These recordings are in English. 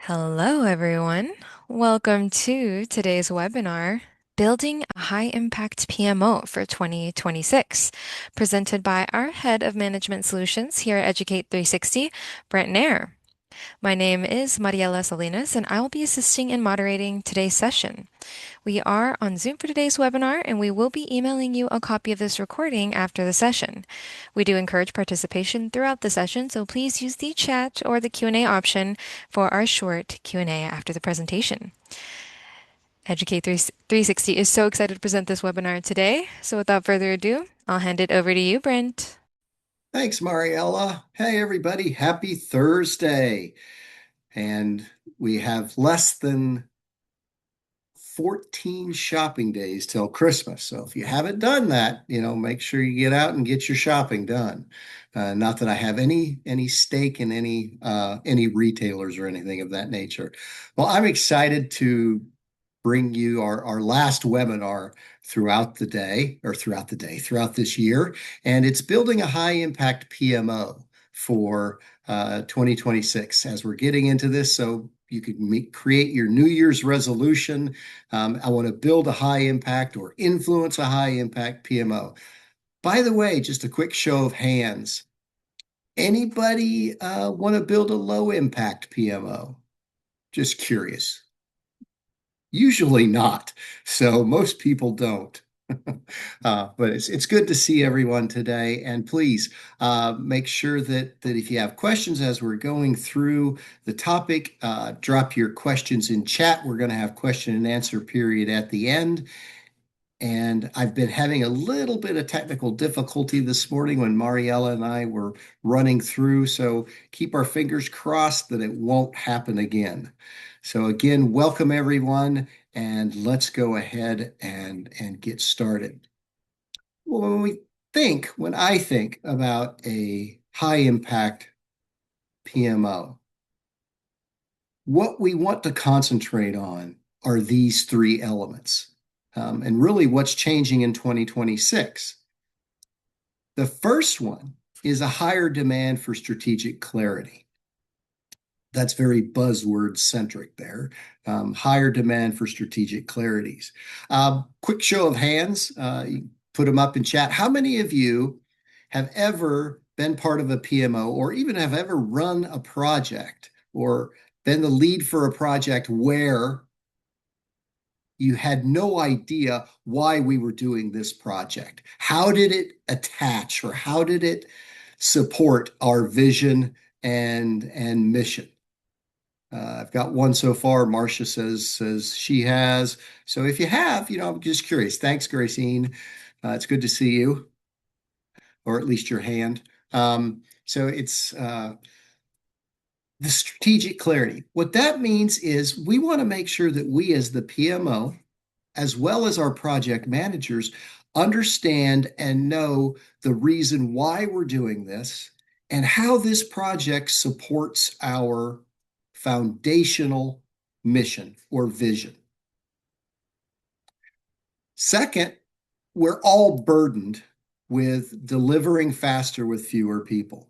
Hello, everyone. Welcome to today's webinar, Building a High Impact PMO for 2026, presented by our Head of Management Solutions here at Educate 360, Brent Nair. My name is Mariela Salinas, and I will be assisting and moderating today's session. We are on Zoom for today's webinar, and we will be emailing you a copy of this recording after the session. We do encourage participation throughout the session, so please use the chat or the Q&A option for our short Q&A after the presentation. Educate 360 is so excited to present this webinar today. So without further ado, I'll hand it over to you, Brent. Thanks, Mariella. Hey, everybody. Happy Thursday. And we have less than 14 shopping days till Christmas. So if you haven't done that, make sure you get out and get your shopping done. Not that I have any stake in any retailers or anything of that nature. Well, I'm excited to bring you our last webinar throughout this year. And it's building a high impact PMO for 2026 as we're getting into this. So you can create your New Year's resolution. I want to build a high impact or influence a high impact PMO. By the way, just a quick show of hands. Anybody want to build a low impact PMO? Just curious. Usually not. So most people don't. But it's good to see everyone today. And please make sure that if you have questions as we're going through the topic, drop your questions in chat. We're going to have question and answer period at the end. And I've been having a little bit of technical difficulty this morning when Mariella and I were running through. So keep our fingers crossed that it won't happen again. So again, welcome everyone, and let's go ahead and get started. Well, when I think about a high impact PMO, what we want to concentrate on are these three elements. And really what's changing in 2026. The first one is a higher demand for strategic clarity. That's very buzzword centric there. Higher demand for strategic clarities. Quick show of hands, you put them up in chat. How many of you have ever been part of a PMO or even have ever run a project or been the lead for a project where you had no idea why we were doing this project? How did it attach or how did it support our vision and mission? I've got one so far. Marcia says she has. So if you have, I'm just curious. Thanks, Gracine. It's good to see you, or at least your hand. So it's the strategic clarity. What that means is we want to make sure that we, as the PMO, as well as our project managers, understand and know the reason why we're doing this and how this project supports our foundational mission or vision. Second, we're all burdened with delivering faster with fewer people.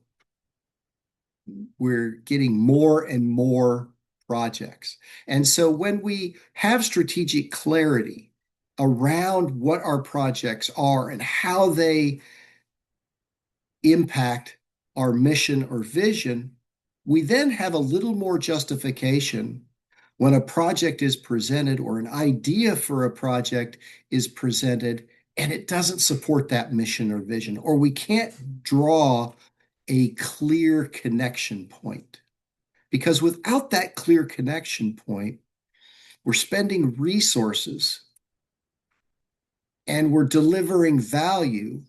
We're getting more and more projects. And so when we have strategic clarity around what our projects are and how they impact our mission or vision, we then have a little more justification when a project is presented or an idea for a project is presented and it doesn't support that mission or vision, or we can't draw a clear connection point. Because without that clear connection point, we're spending resources and we're delivering value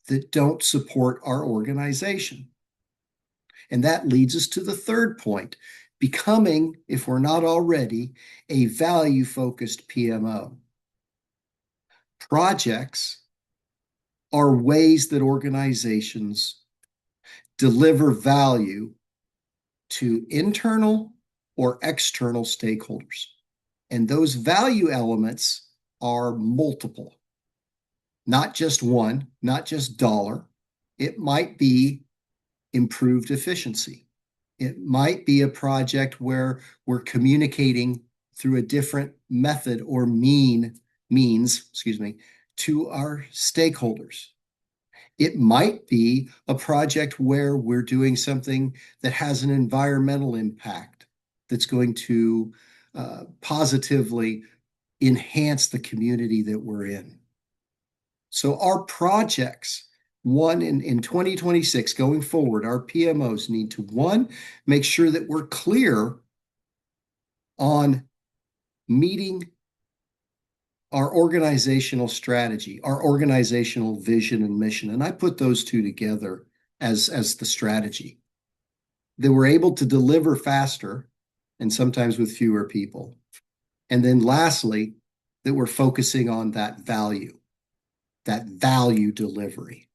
that don't support our organization. And that leads us to the third point, becoming, if we're not already, a value-focused PMO. Projects are ways that organizations deliver value to internal or external stakeholders. And those value elements are multiple, not just one, not just dollar. It might be improved efficiency. It might be a project where we're communicating through a different method or means, excuse me, to our stakeholders. It might be a project where we're doing something that has an environmental impact that's going to positively enhance the community that we're in. So our projects, one in 2026 going forward, our PMOs need to, one, make sure that we're clear on meeting our organizational strategy, our organizational vision and mission. And I put those two together as the strategy. That we're able to deliver faster and sometimes with fewer people. And then lastly, that we're focusing on that value delivery.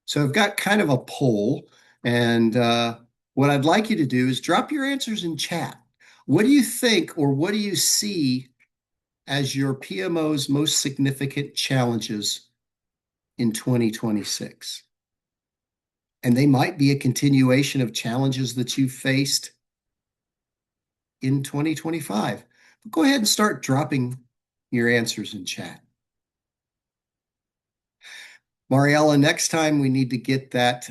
So I've got kind of a poll, and what I'd like you to do is drop your answers in chat. What do you think, or what do you see as your PMO's most significant challenges in 2026? And they might be a continuation of challenges that you've faced in 2025. But go ahead and start dropping your answers in chat. Mariella, next time we need to get that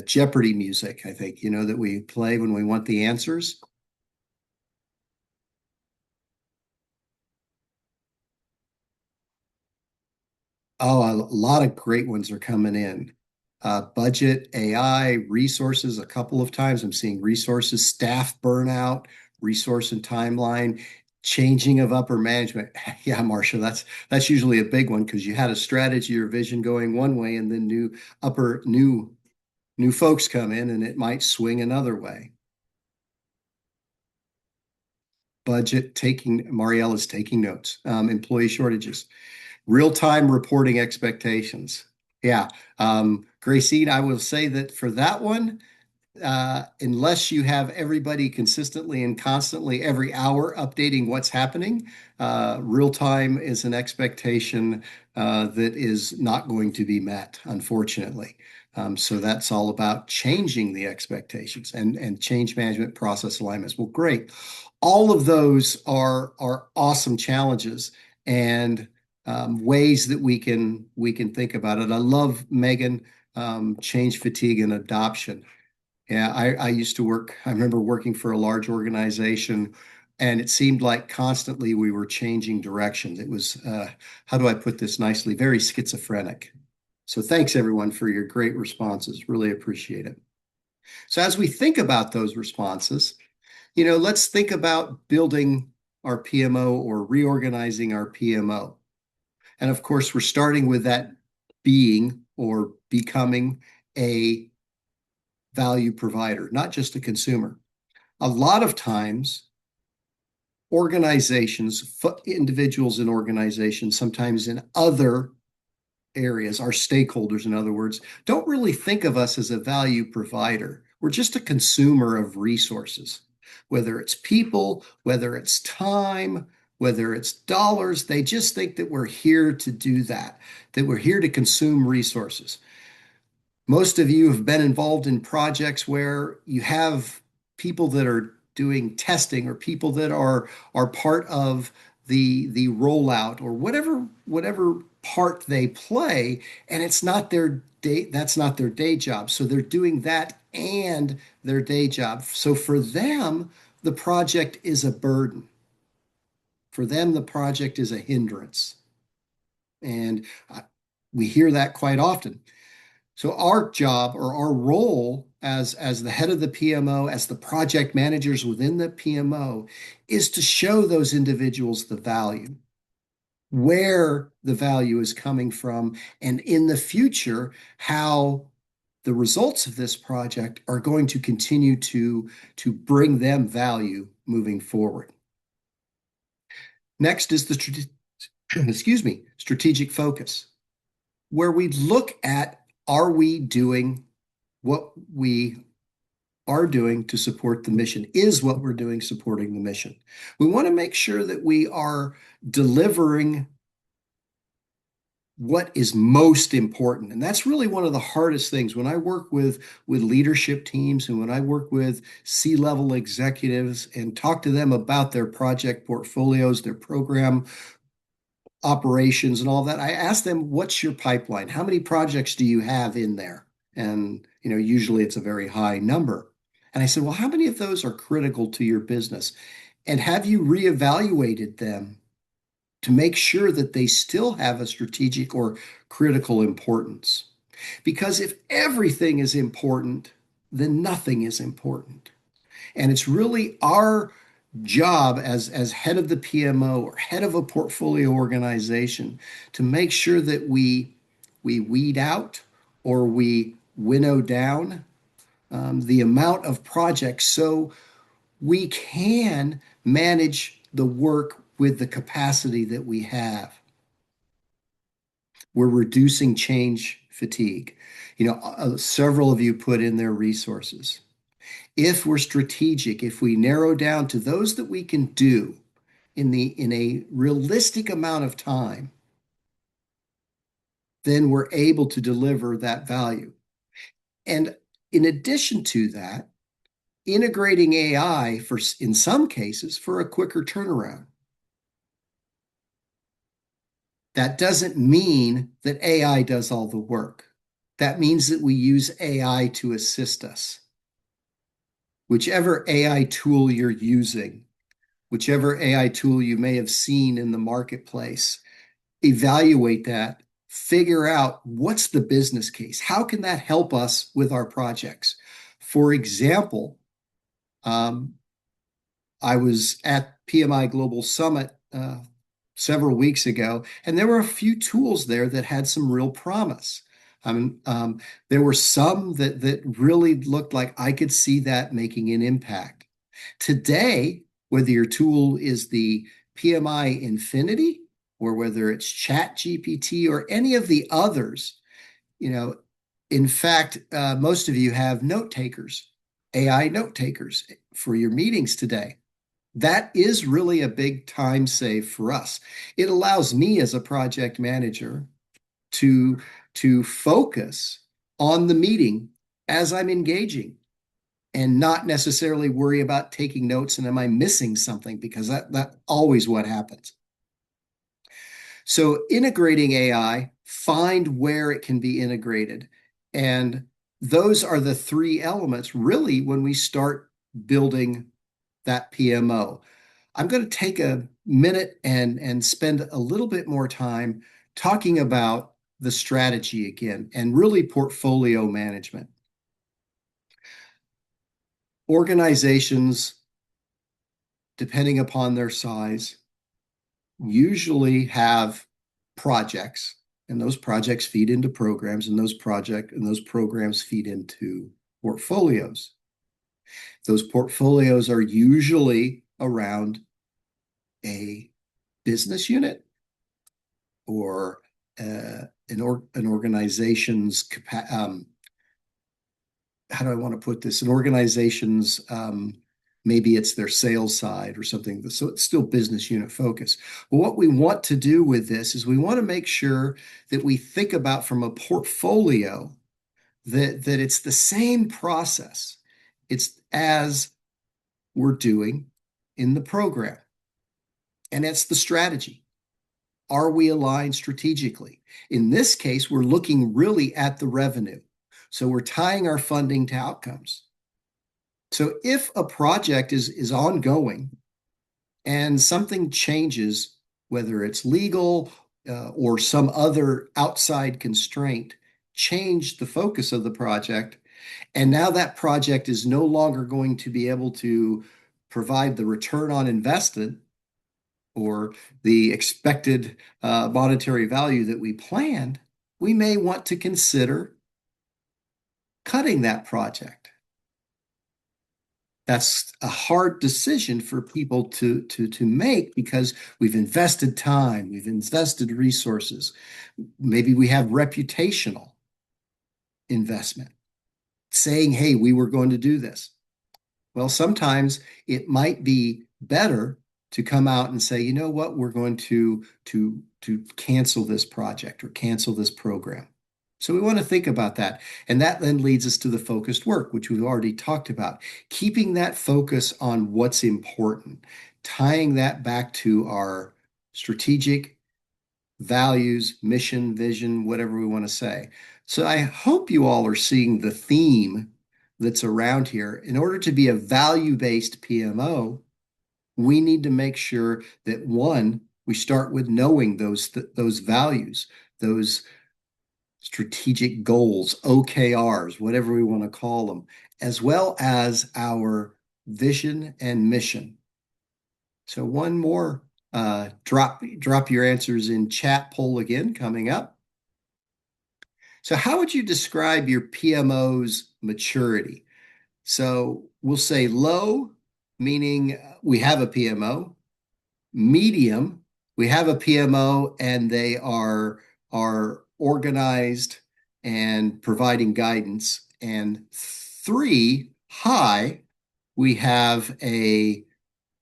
Jeopardy music, I think, that we play when we want the answers. Oh, a lot of great ones are coming in. Budget, AI, resources, a couple of times. I'm seeing resources, staff burnout, resource and timeline, changing of upper management. Yeah, Marcia, that's usually a big one because you had a strategy or vision going one way, and then new folks come in, and it might swing another way. Budget taking, Mariella's taking notes. Employee shortages, real-time reporting expectations. Yeah. Gracine, I will say that for that one, unless you have everybody consistently and constantly every hour updating what's happening, real time is an expectation that is not going to be met, unfortunately. So that's all about changing the expectations and change management process alignments. Well, great. All of those are awesome challenges and ways that we can think about it. I love Megan, change fatigue and adoption. Yeah, I used to work, I remember working for a large organization, and it seemed like constantly we were changing directions. It was, how do I put this nicely? Very schizophrenic. So thanks everyone for your great responses. Really appreciate it. So as we think about those responses, let's think about building our PMO or reorganizing our PMO. And of course, we're starting with that being or becoming a value provider, not just a consumer. A lot of times, organizations, individuals in organizations, sometimes in other areas, our stakeholders, in other words, don't really think of us as a value provider. We're just a consumer of resources, whether it's people, whether it's time, whether it's dollars. They just think that we're here to do that we're here to consume resources. Most of you have been involved in projects where you have people that are doing testing or people that are part of the rollout or whatever part they play, and it's not their day, that's not their day job. So they're doing that and their day job. So for them, the project is a burden. For them, the project is a hindrance. And we hear that quite often. So our job or our role as the head of the PMO, as the project managers within the PMO, is to show those individuals the value, where the value is coming from, and in the future, how the results of this project are going to continue to bring them value moving forward. Next is the strategic focus, where we look at, are we doing what we are doing to support the mission? Is what we're doing supporting the mission? We want to make sure that we are delivering what is most important. And that's really one of the hardest things when I work with leadership teams and when I work with C-level executives and talk to them about their project portfolios, their program operations and all that. I ask them, what's your pipeline? How many projects do you have in there? And, usually it's a very high number. And I said, well, how many of those are critical to your business? And have you reevaluated them to make sure that they still have a strategic or critical importance? Because if everything is important, then nothing is important. And it's really our job as head of the PMO or head of a portfolio organization to make sure that we weed out or we winnow down the amount of projects so we can manage the work with the capacity that we have. We're reducing change fatigue. Several of you put in their resources. If we're strategic, if we narrow down to those that we can do in a realistic amount of time, then we're able to deliver that value. And in addition to that, integrating AI for in some cases for a quicker turnaround. That doesn't mean that AI does all the work. That means that we use AI to assist us. Whichever AI tool you're using, whichever AI tool you may have seen in the marketplace, evaluate that, figure out what's the business case. How can that help us with our projects? For example, I was at PMI Global Summit several weeks ago, and there were a few tools there that had some real promise. There were some that really looked like I could see that making an impact. Today, whether your tool is the PMI Infinity or whether it's Chat GPT or any of the others, in fact, most of you have note takers, AI note takers for your meetings today. That is really a big time save for us. It allows me as a project manager to focus on the meeting as I'm engaging and not necessarily worry about taking notes and am I missing something, because that's always what happens. So integrating AI, find where it can be integrated. And those are the three elements really when we start building that PMO. I'm going to take a minute and spend a little bit more time talking about the strategy again and really portfolio management. Organizations, depending upon their size, usually have projects, and those projects feed into programs, and those programs feed into portfolios. Those portfolios are usually around a business unit or an organization's how do I want to put this? An organization's maybe it's their sales side or something. So it's still business unit focus. But what we want to do with this is we want to make sure that we think about from a portfolio that it's the same process. It's as we're doing in the program. And that's the strategy. Are we aligned strategically? In this case, we're looking really at the revenue. So we're tying our funding to outcomes. So if a project is ongoing and something changes, whether it's legal or some other outside constraint, change the focus of the project, and now that project is no longer going to be able to provide the return on invested or the expected monetary value that we planned, we may want to consider cutting that project. That's a hard decision for people to make because we've invested time, we've invested resources. Maybe we have reputational investment saying, hey, we were going to do this. Well, sometimes it might be better to come out and say, you know what, we're going to cancel this project or cancel this program. So we want to think about that. And that then leads us to the focused work, which we've already talked about. Keeping that focus on what's important, tying that back to our strategic values, mission, vision, whatever we want to say. So I hope you all are seeing the theme that's around here. In order to be a value-based PMO, we need to make sure that one, we start with knowing those values, those strategic goals, OKRs, whatever we want to call them, as well as our vision and mission. So one more drop your answers in chat poll again coming up. So how would you describe your PMO's maturity? So we'll say low, meaning we have a PMO. Medium, we have a PMO and they are organized and providing guidance. And three, high, we have a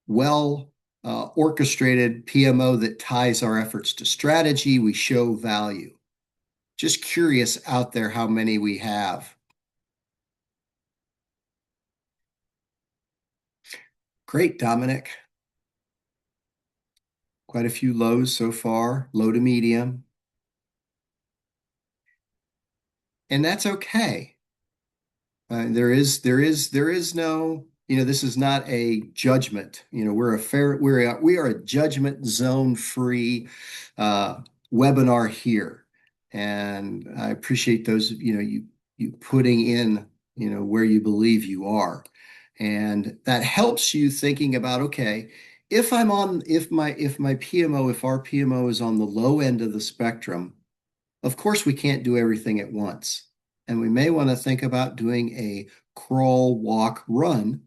well orchestrated PMO that ties our efforts to strategy. We show value. Just curious out there how many we have. Great, Dominic. Quite a few lows so far, low to medium. And that's okay. There is no, this is not a judgment. We are a judgment zone free webinar here. And I appreciate those, you putting in, where you believe you are. And that helps you thinking about, okay, if our PMO is on the low end of the spectrum, of course we can't do everything at once. And we may want to think about doing a crawl, walk, run.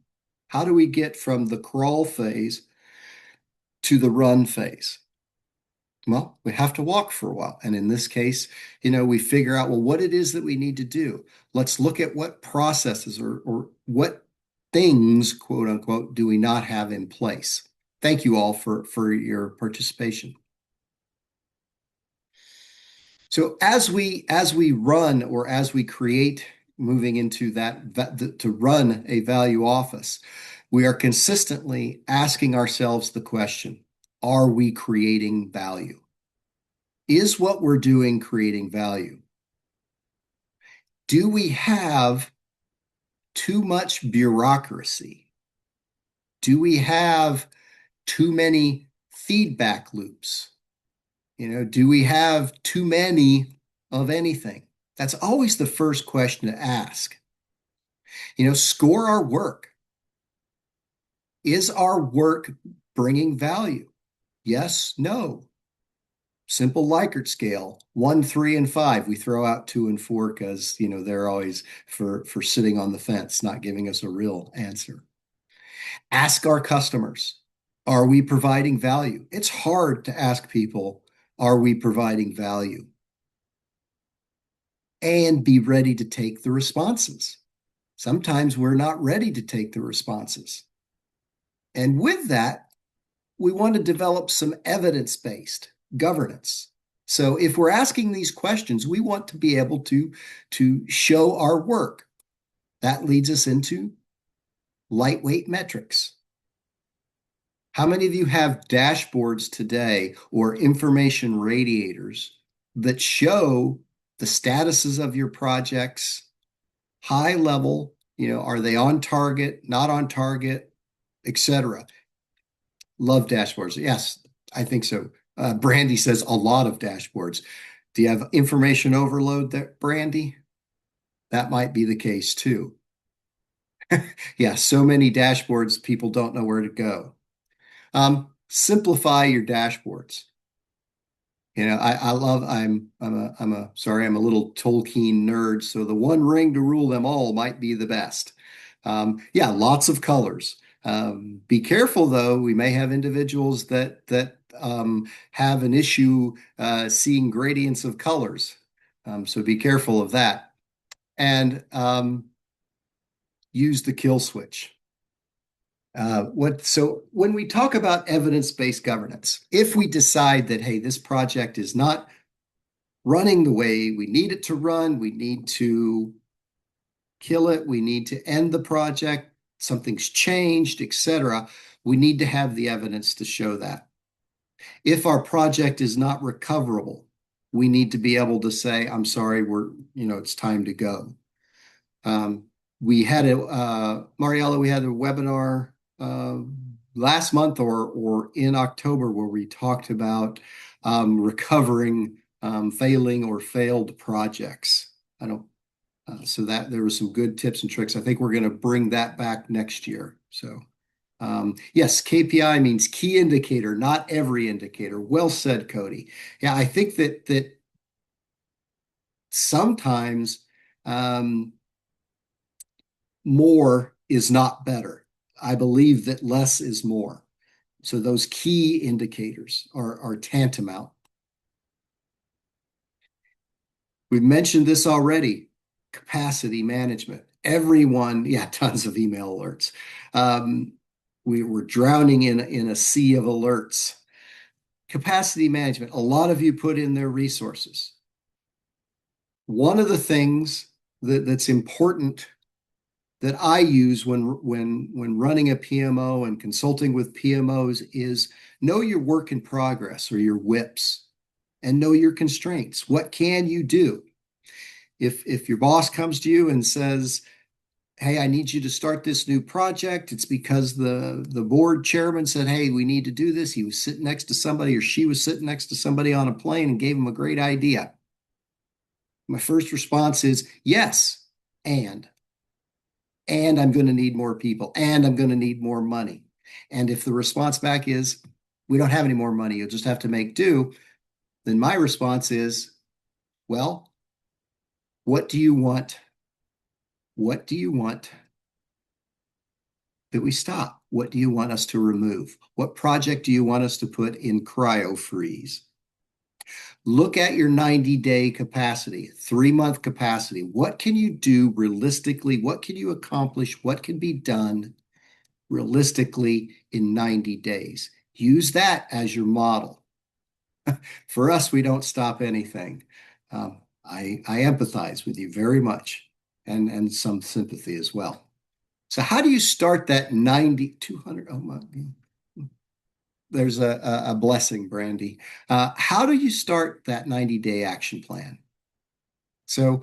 How do we get from the crawl phase to the run phase? Well, we have to walk for a while. And in this case, we figure out, well, what it is that we need to do. Let's look at what processes or what things, quote unquote, do we not have in place. Thank you all for your participation. So as we run or as we create moving into that to run a value office, we are consistently asking ourselves the question, are we creating value? Is what we're doing creating value? Do we have too much bureaucracy? Do we have too many feedback loops? Do we have too many of anything? That's always the first question to ask. Score our work. Is our work bringing value? Yes, no. Simple Likert scale, 1, 3, and 5. We throw out 2 and 4 because, they're always for sitting on the fence, not giving us a real answer. Ask our customers, are we providing value? It's hard to ask people, are we providing value? And be ready to take the responses. Sometimes we're not ready to take the responses. And with that, we want to develop some evidence-based governance. So if we're asking these questions, we want to be able to show our work. That leads us into lightweight metrics. How many of you have dashboards today or information radiators that show the statuses of your projects, high level, are they on target, not on target, etc.? Love dashboards. Yes, I think so. Brandy says a lot of dashboards. Do you have information overload there, Brandy? That might be the case too. Yeah, so many dashboards, people don't know where to go. Simplify your dashboards. I love, I'm a little Tolkien nerd, so the one ring to rule them all might be the best. Yeah, lots of colors. Be careful though, we may have individuals that have an issue seeing gradients of colors. So be careful of that. And use the kill switch. So when we talk about evidence-based governance, if we decide that, hey, this project is not running the way we need it to run, we need to kill it, we need to end the project, something's changed, etc., we need to have the evidence to show that. If our project is not recoverable, we need to be able to say, I'm sorry, it's time to go. Um, we had Mariella, we had a webinar last month or in October where we talked about recovering failing or failed projects. I don't, so that there were some good tips and tricks. I think we're going to bring that back next year. So, yes, KPI means key indicator, not every indicator. Well said, Cody. Yeah, I think that sometimes um, more is not better. I believe that less is more. So those key indicators are tantamount. We've mentioned this already, capacity management. Everyone, yeah, tons of email alerts. We were drowning in a sea of alerts. Capacity management, a lot of you put in their resources. One of the things that's important that I use when running a PMO and consulting with PMOs is know your work in progress or your WIPs and know your constraints. What can you do? If your boss comes to you and says, "Hey, I need you to start this new project," it's because the board chairman said, "Hey, we need to do this." He was sitting next to somebody or she was sitting next to somebody on a plane and gave him a great idea. My first response is yes, and I'm going to need more people, and I'm going to need more money. And if the response back is, we don't have any more money, you'll just have to make do, then my response is, well, what do you want? What do you want that we stop? What do you want us to remove? What project do you want us to put in cryo freeze? Look at your 90-day capacity, 3-month capacity. What can you do realistically? What can you accomplish? What can be done realistically in 90 days? Use that as your model. For us, we don't stop anything. I empathize with you very much and some sympathy as well. So how do you start that 90, 200? Oh my, there's a blessing, Brandy. How do you start that 90-day action plan? So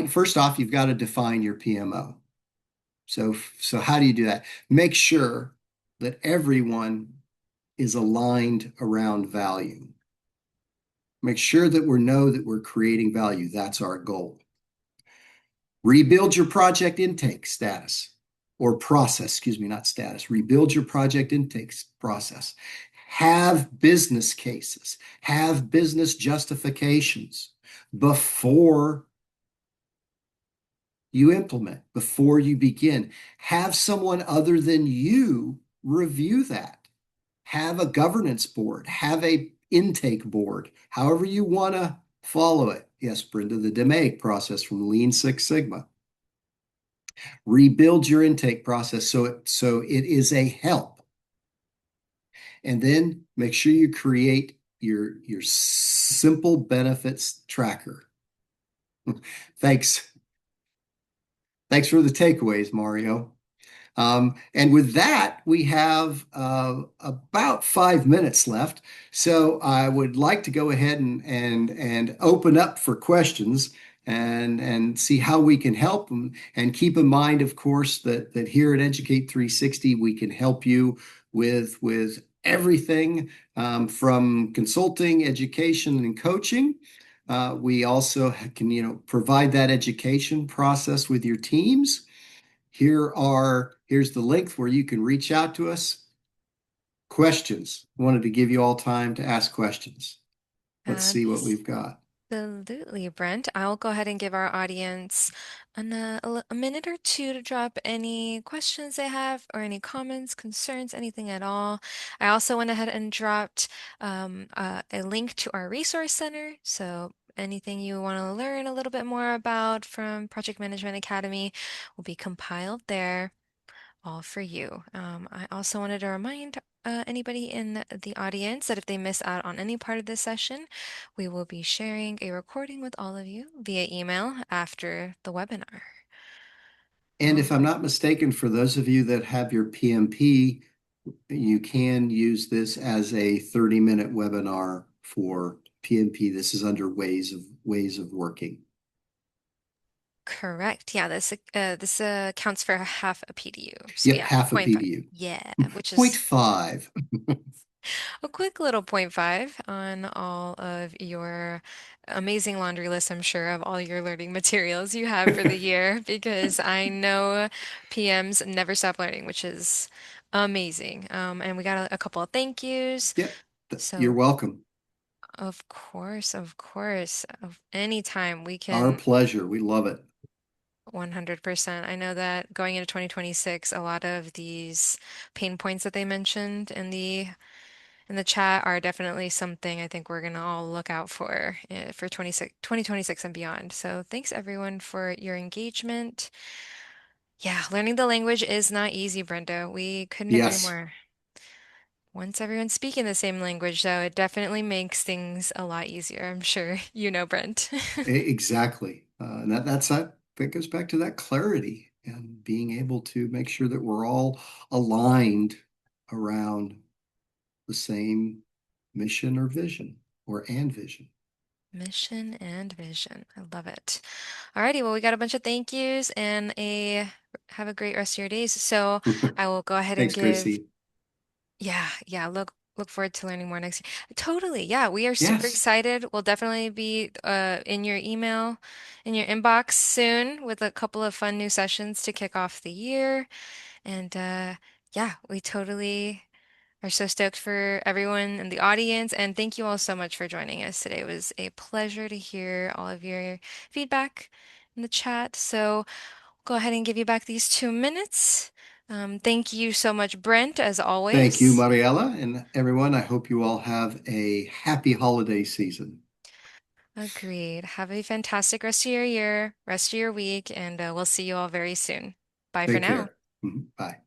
first off, you've got to define your PMO. So how do you do that? Make sure that everyone is aligned around value. Make sure that we know that we're creating value. That's our goal. Rebuild your project intake status or process, excuse me, not status. Rebuild your project intake process. Have business cases, have business justifications before you implement, before you begin. Have someone other than you review that. Have a governance board, have a intake board, however you want to follow it. Yes, Brenda, the DMAIC process from Lean Six Sigma. Rebuild your intake process so it is a help. And then make sure you create your simple benefits tracker. Thanks. Thanks for the takeaways, Mario. And with that, we have about 5 minutes left. So I would like to go ahead and open up for questions and see how we can help them. And keep in mind, of course, that here at Educate 360, we can help you with everything from consulting, education, and coaching. We also can, provide that education process with your teams. Here's the link where you can reach out to us. Questions. I wanted to give you all time to ask questions. Let's see what we've got. Absolutely, Brent. I'll go ahead and give our audience a minute or two to drop any questions they have or any comments, concerns, anything at all. I also went ahead and dropped a link to our resource center. So anything you want to learn a little bit more about from Project Management Academy will be compiled there. all for you. I also wanted to remind anybody in the audience that if they miss out on any part of this session, we will be sharing a recording with all of you via email after the webinar. And if All I'm right. not mistaken, for those of you that have your PMP, you can use this as a 30-minute webinar for PMP. This is under ways of working. Correct. Yeah, this counts for half a PDU. So Yep, yeah, half a point five. PDU. Yeah, which Point is five. a quick little point five on all of your amazing laundry list, I'm sure, of all your learning materials you have for the year, because I know PMs never stop learning, which is amazing. And we got a couple of thank yous. Yep, you're So, welcome. of course, of any time we Our can pleasure. We love it. 100%. I know that going into 2026, a lot of these pain points that they mentioned in the chat are definitely something I think we're gonna all look out for 2026 and beyond. So thanks everyone for your engagement. Yeah, learning the language is not easy, Brenda. We couldn't agree Yes, more. Once everyone's speaking the same language, though, it definitely makes things a lot easier. I'm sure you know, Brent. exactly. And that goes back to that clarity and being able to make sure that we're all aligned around the same mission or vision or and vision. Mission and vision. I love it. Alrighty, well, we got a bunch of thank yous and a have a great rest of your days. So I will go ahead and Thanks, give, Tracy. yeah, look forward to learning more next year. Totally. Yeah, we are super Yes. excited. We'll definitely be in your email, in your inbox soon with a couple of fun new sessions to kick off the year. And yeah, we totally are so stoked for everyone in the audience. And thank you all so much for joining us today. It was a pleasure to hear all of your feedback in the chat. So go ahead and give you back these 2 minutes. Thank you so much, Brent, as Thank you, always. Mariella, and everyone. I hope you all have a happy holiday season. Agreed. Have a fantastic rest of your year, rest of your week, and we'll see you all very soon. Bye for Take now. care. Mhm. Bye.